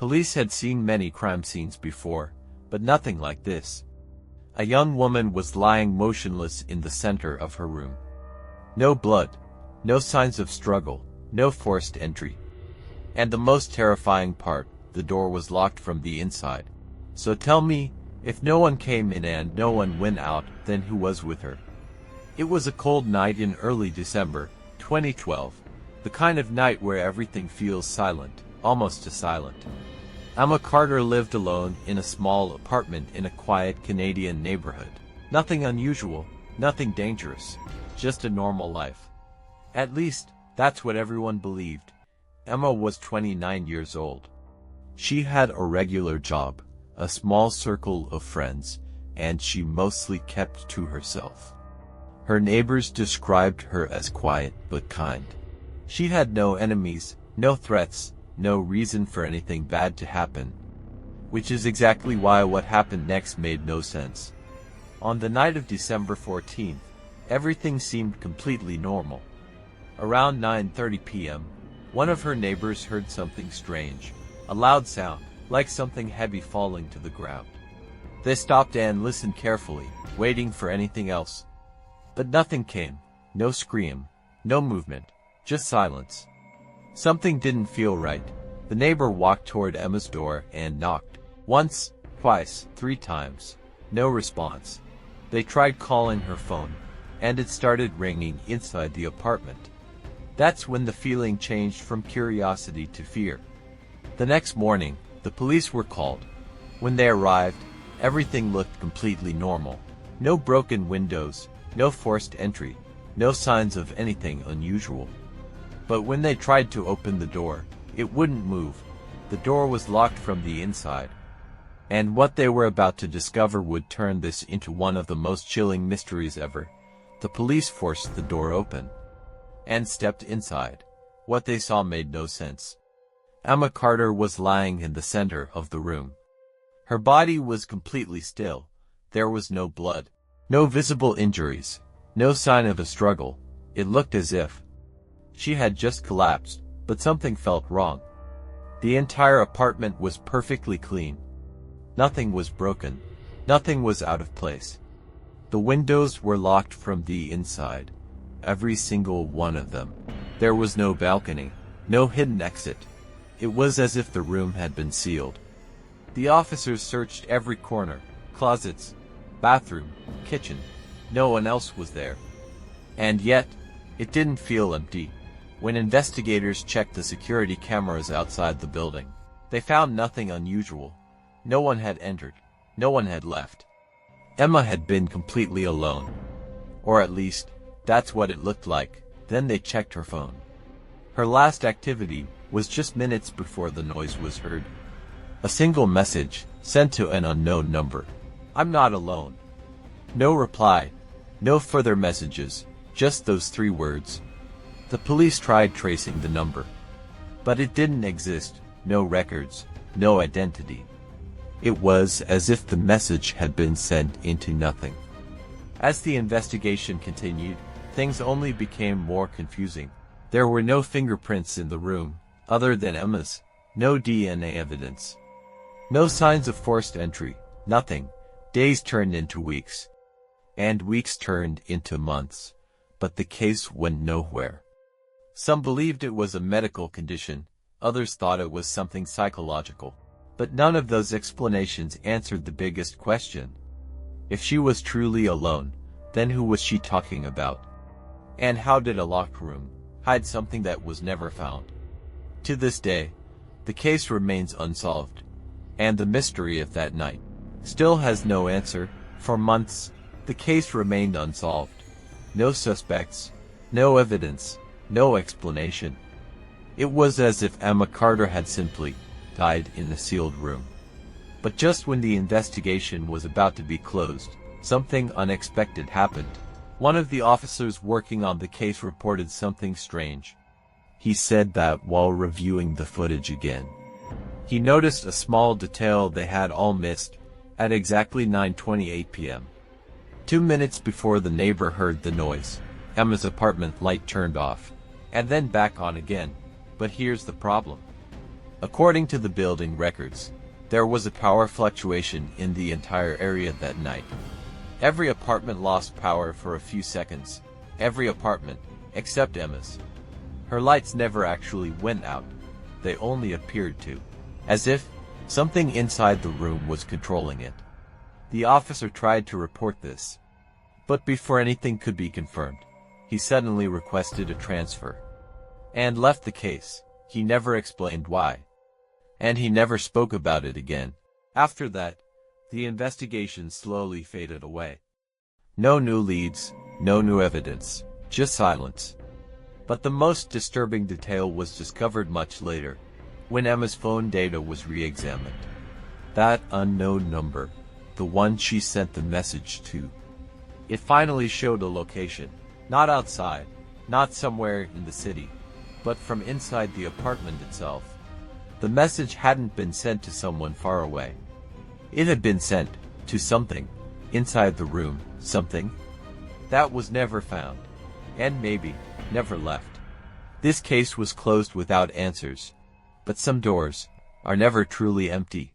Police had seen many crime scenes before, but nothing like this. A young woman was lying motionless in the center of her room. No blood, no signs of struggle, no forced entry. And the most terrifying part, the door was locked from the inside. So tell me, if no one came in and no one went out, then who was with her? It was a cold night in early December, 2012. The kind of night where everything feels silent, almost too silent. Emma Carter lived alone in a small apartment in a quiet Canadian neighborhood. Nothing unusual, nothing dangerous, just a normal life. At least, that's what everyone believed. Emma was 29 years old. She had a regular job, a small circle of friends, and she mostly kept to herself. Her neighbors described her as quiet but kind. She had no enemies, no threats, no reason for anything bad to happen. Which is exactly why what happened next made no sense. On the night of December 14th, everything seemed completely normal. Around 9:30 p.m., one of her neighbors heard something strange, a loud sound, like something heavy falling to the ground. They stopped and listened carefully, waiting for anything else. But nothing came, no scream, no movement, just silence. Something didn't feel right. The neighbor walked toward Emma's door and knocked. Once, twice, 3 times. No response. They tried calling her phone, and it started ringing inside the apartment. That's when the feeling changed from curiosity to fear. The next morning, the police were called. When they arrived, everything looked completely normal. No broken windows, no forced entry, no signs of anything unusual. But when they tried to open the door, it wouldn't move. The door was locked from the inside. And what they were about to discover would turn this into one of the most chilling mysteries ever. The police forced the door open and stepped inside. What they saw made no sense. Emma Carter was lying in the center of the room. Her body was completely still. There was no blood, no visible injuries, no sign of a struggle. It looked as if she had just collapsed, but something felt wrong. The entire apartment was perfectly clean. Nothing was broken. Nothing was out of place. The windows were locked from the inside. Every single one of them. There was no balcony, no hidden exit. It was as if the room had been sealed. The officers searched every corner, closets, bathroom, kitchen. No one else was there. And yet, it didn't feel empty. When investigators checked the security cameras outside the building, they found nothing unusual. No one had entered. No one had left. Emma had been completely alone. Or at least, that's what it looked like. Then they checked her phone. Her last activity was just minutes before the noise was heard. A single message, sent to an unknown number. "I'm not alone." No reply. No further messages. Just those 3 words. The police tried tracing the number. But it didn't exist. No records. No identity. It was as if the message had been sent into nothing. As the investigation continued, things only became more confusing. There were no fingerprints in the room, other than Emma's. No DNA evidence. No signs of forced entry. Nothing. Days turned into weeks. And weeks turned into months. But the case went nowhere. Some believed it was a medical condition. Others thought it was something psychological. But none of those explanations answered the biggest question. If she was truly alone, then who was she talking about? And how did a locked room hide something that was never found? To this day, the case remains unsolved. And the mystery of that night still has no answer. For months, the case remained unsolved. No suspects, no evidence, no explanation. It was as if Emma Carter had simply died in a sealed room. But just when the investigation was about to be closed, something unexpected happened. One of the officers working on the case reported something strange. He said that while reviewing the footage again, he noticed a small detail they had all missed. At exactly 9:28 p.m., 2 minutes before the neighbor heard the noise, Emma's apartment light turned off, and then back on again. But here's the problem. According to the building records, there was a power fluctuation in the entire area that night. Every apartment lost power for a few seconds. Every apartment, except Emma's. Her lights never actually went out. They only appeared to. As if something inside the room was controlling it. The officer tried to report this. But before anything could be confirmed, he suddenly requested a transfer. And left the case. He never explained why. And he never spoke about it again. After that, the investigation slowly faded away. No new leads, no new evidence, just silence. But the most disturbing detail was discovered much later, when Emma's phone data was re-examined. That unknown number, the one she sent the message to. It finally showed a location, not outside, not somewhere in the city, but from inside the apartment itself. The message hadn't been sent to someone far away. It had been sent to something inside the room, something that was never found, and maybe never left. This case was closed without answers, but some doors are never truly empty.